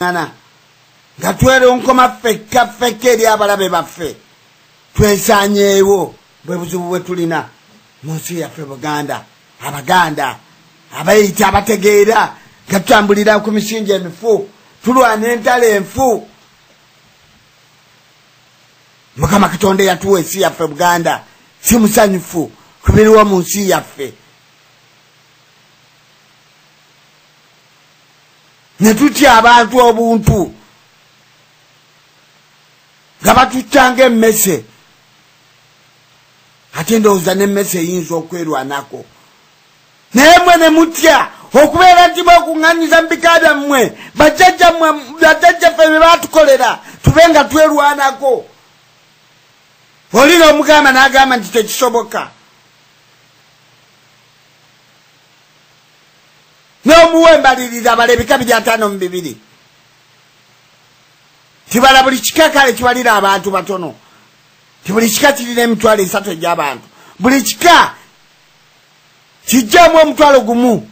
Nana gatwere onkoma feke eri abalabe baffe twesanyeewo bwe buzibu bwe tulina mu nsi yaffe Buganda. Abaganda abayita abategeera gatambulira ku misingi emifu tulwana entalo enfu. Mukama Katonda yatuwa ensi yaffe Buganda si musanyufu kubiriwo mu nsi yaffe. Ne tutya abantu obuntu nga batuttanga emmese ate ndowooza n'emmese eyinza okwerwanako. Naye mmwe ne mutya okubeera nti bwekuŋŋanyiza mu bika byammwe bajjajjaffe be baatukolera tube nga twerwanako. Olina omugamba n'agamba nti tekisoboka. N'omuwembalirira abala ebika 552 tibala buli kika kale kibalira abantu batono. Tibuli kika kirina emitwalo 3 egy'abantu. Buli kika kijjamu omutwalo gumu.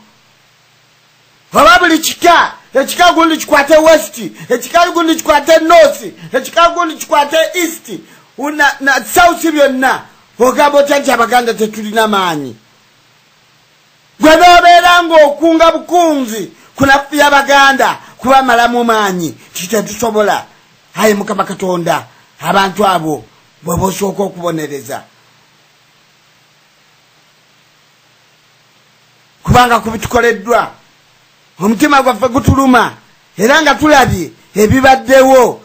Oba buli kika ekika gundi kikwate west, ekika gundi kikwate north, ekika gundi kikwate east na south byonna ogamba otya nti Abaganda tetulina maanyi. Gwe n'obeera ng'okunga bukunzi kunafuya Abaganda kubamalamu maanyi kitetusobola. Ayi Mukama Katonda abantu abo bwe bosooka okubonereza. Kubanga kubitukoleddwa omutima gwaffe gutuluma era nga tulabye ebibaddewo.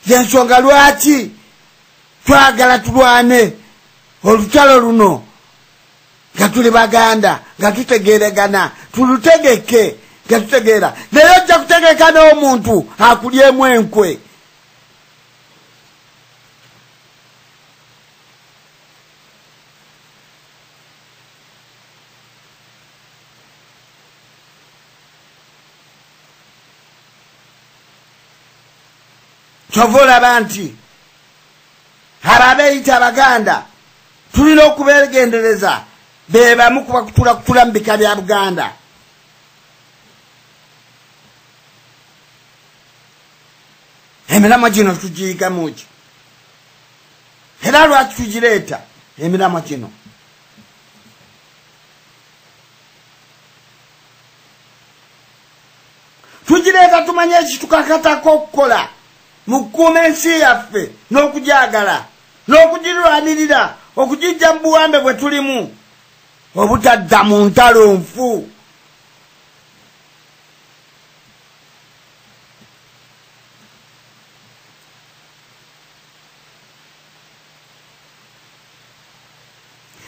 Yensonga lwaki twagala tulwane olutalo luno nga tuli Baganda nga tutegeregana tulutegeke nga tutegeera. Naye ojja kutegeka n'omuntu akulyemu enkwe. Kyova olaba nti ababeeyita Abaganda tulina okubeegendereza be bamu kutula mu bika bya Buganda. Emiramwa gino tugiyigamu ki? Era lwaki tugireeta emiramwa gino? Tugireeta tumanye ekitukakatako okukola mu kukuuma ensi yaffe n'okugyagala n'okugirwanirira okugijja mu buwambe bwe tulimu obutadda mu ntalo nfu.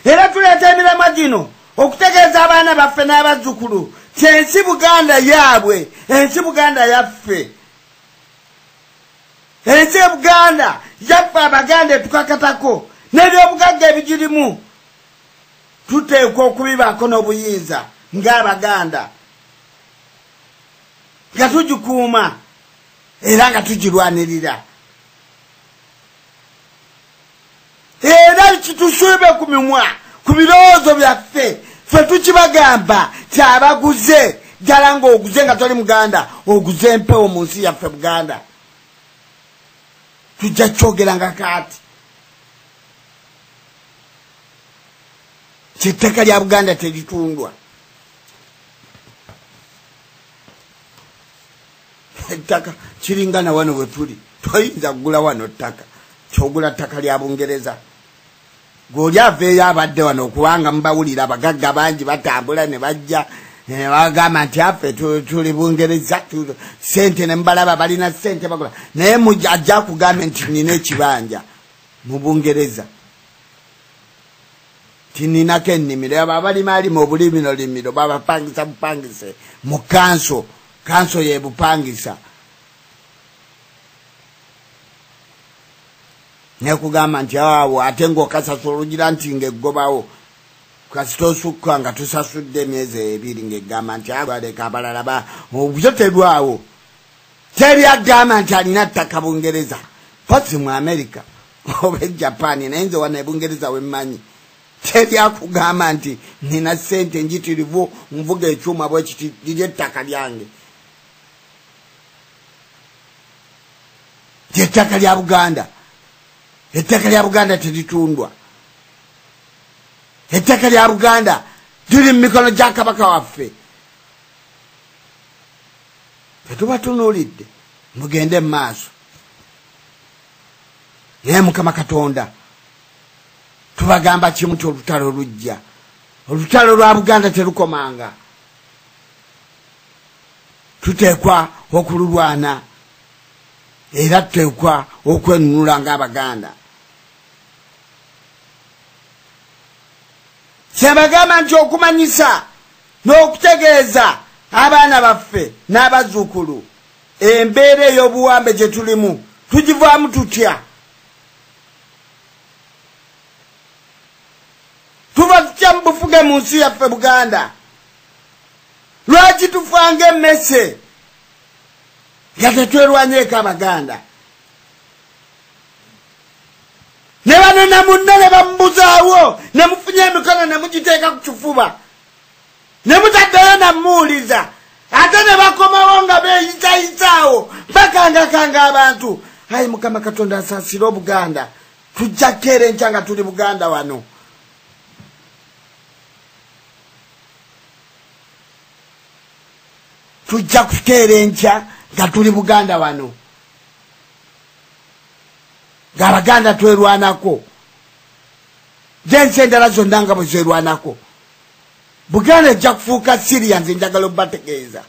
Era tuleeta emiramwa gino okutegeeza abaana baffe n'abazzukulu ti ensi Buganda yaabwe, ensi Buganda yaffe. Ensi Buganda yaffe Abaganda etukakatako n'ebyobugagga ebigirimu tuteekwa okubibaako n'obuyinza ng'Abaganda nga tugikuuma era nga tugirwanirira. Era kitusiibe ku mimwa ku birowoozo byaffe ffe tukibagamba ti abaguze ddala ng'oguze nga toli Muganda oguze empewo mu nsi yaffe Buganda. Tujja kyogera nga kaati ky'ettaka lya Buganda teritundwa. Ettaka kiringana wano bwe tuli toyinza kugula wano ttaka kyogula ttaka lya Bungereza. Gweoli aveeyo abadde wano okubanga mubawulira abagagga bangi batambula ne bajja bagamba nti affe tuli Bungereza sente ne mubalaba balina sente bagula. Naye ajja kugambe nti nina ekibanja mu Bungereza tininako ennimiro abo abalima alima obulimiro babapangisa bupangise mu kanso ye bupangisa. Nekugamba nti awo ate ng'okasasula olugira nti ng'eggobawo kasita osukka nga tusasudde emyezi 2 ng'eggamba nti aleka abalala obyo terwawo. Teri agamba nti alina ttaka Bungereza posi mu America oba e Japan naye nze wano e Bungereza wemmanyi. Teri akugamba nti nina sente njitirivu nvuga ekyuma bwe kiti liri ettaka lyange. ettaka lya Buganda. Ettaka lya Buganda teritundwa. Ettaka lya Buganda liri mu mikono gya Kabaka waffe. Tetubatunuulidde mugende mu maaso. Naye Mukama Katonda tubagamba kimu nti olutalo lujja. Olutalo lwa Buganda terukomanga. Tuteekwa okululwana era tuteekwa okwenunula ng'Abaganda. Kyebagamba nti okumanyisa n'okutegeeza abaana baffe n'abazzukulu embeera ey'obuwambe gye tulimu tugivaamu tutya. Tuba tutya mu bufuge mu nsi yaffe Buganda. Lwaki tufa ng'emmese nga tetwerwanyeeko Abaganda? Ne bano na munne ne bamubuzaawo ne mufunye emikono ne mugiteeka ku kifuba ne mutaddeyo namuwuliza ate ne bakomawo nga beeyisayisaawo bakangakanga abantu. Ayi Mukama Katonda asaasire Obuganda. Tujja kukeera enkya nga tuli Buganda wano. Tujja kukeera enkya nga tuli Buganda wano. Ng'Abaganda twerwanako. Jensi endala zonna nga bwe zerwanako. Buganda ejja kufuuka Syria, nze njagala obbategeeza.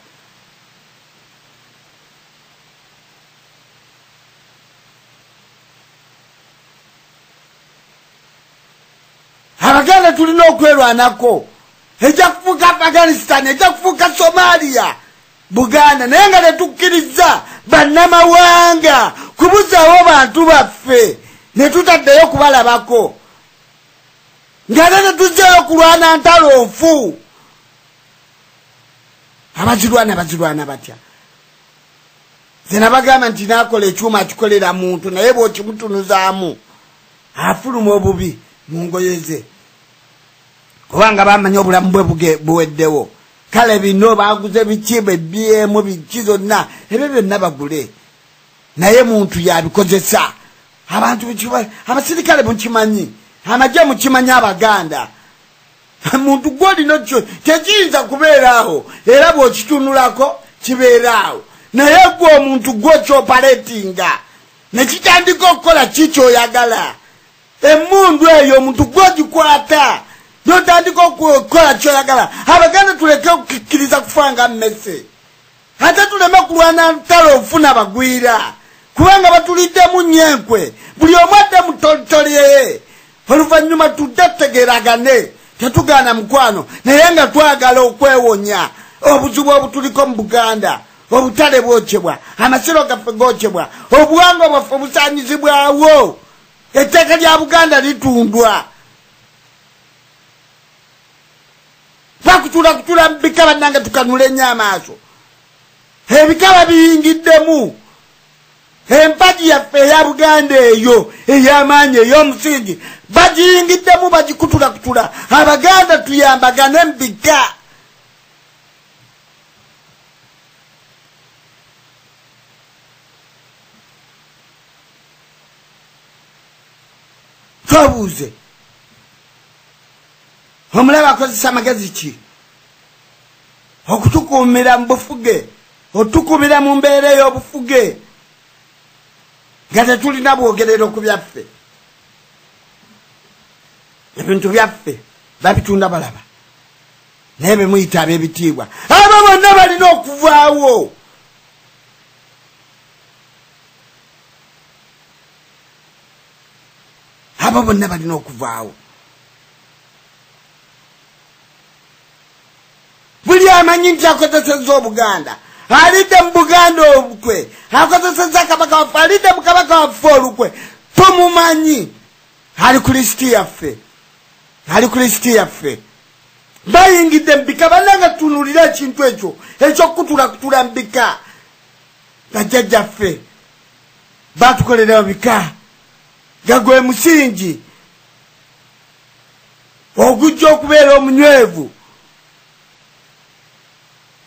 Abaganda tulina okwerwanako. Ejja kufuuka Afghanistan, ejja kufuuka Somalia. Buganda naye nga netukkiriza bannamawanga kubuzaawo bantu baffe ne tutaddeyo kubalabako ng'ate tetuzzeeyo kulwana ntalo nfu. Abazirwana batya. Nze nabagamba nti naakola ekyuma akikolera muntu naye bw'okimutunuzaamu afuluma obubi mu ngoye ze kubanga bamanya obulamu bwe buweddewo. Kale bino baguze bikibe BM biki zonna ebyo byonna bagule. Naye muntu yabikozesa. Abantu bikiba abasirikale mukimanyi. Amajja mukimanyi Abaganda. Muntu gwolino kyo tekiyinza kubeeraawo era bw'okitunulako kibeeraawo. Naye gwe omuntu gw'okyopaletinga ne kitandika okukola kikyoyagala. Emmundu eyo omuntu gw'ogikwata notandika okukola kyoyagala. Abaganda tuleke okukkiriza kufanga mmese. Ate tuleme kulwana ntalo nfuna bagwira. Kubanga batuliddemu nyenkwe. Buli omu adde mu ttolitoli ye. Oluvannyuma tudde tutegeeragane. Tetugaana mukwano. Naye nga twagala okwewonya obuzibu obutuliko mu Buganda. Obutale bwokyebwa. Amasiro gaffe gookyebwa. Obuwangwa bwaffe busaanyizibwawo. Etteeka lya Buganda litundwa. Bakutula bikaba nange tukanula ennyo amaaso. Ebikaba biyingiddemu. Empagi yaffe eya Buganda eyo ey'amaanyi ey'omusingi bagiyingiddemu bagikutula. Abaganda tuyambagane mu bika. Twabuuze omulabe akozesa amagezi ki okutukuumira mu bufuge otukuumira mu mbeera ey'obufuge nga tetulina bwogerero ku byaffe. Ebintu byaffe babitunda balaba naye bemuyita ab'ebitiibwa abo bonna balina okuvaawo. Abo bonna balina okuvaawo. Buli amanyi nti akozesezza Obuganda alidde mu Buganda olukwe akozesezza Kabaka waffe alidde mu Kabaka waffe olukwe tumumanyi. Ali ku lisiti yaffe. Bayingidde mu bika bannanga tutunuulira ekintu ekyo ekyokutula mu bika. Bajjajjaffe batukolera bika nga gwe musingi ogujja okubeera omunywevu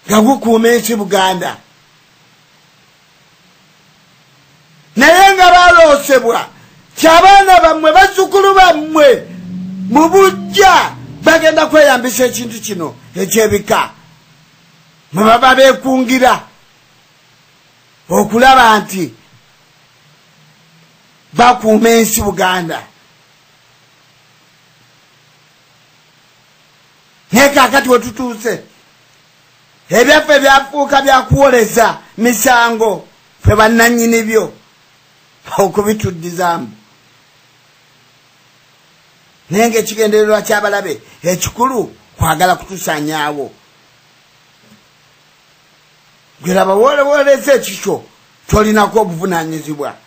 nga gukuuma ensi Buganda. Naye kyosebwa kyabaana bammwe bazzukulu bammwe mu bujja bagenda kweyambisa ekintu kino ekyebika mwe baba beekungira okulaba nti bakuuma ensi Buganda. Naye kaakati we tutuuse ebyaffe byafuuka byakuwoleza misango ffe bannannyini byo okubituddizaamu. Naye ng'ekigendererwa ky'abalabe ekikulu kwagala kutusaanyaawo. Gwe laba woolewoleza ekikyo ky'olinako obuvunaanyizibwa.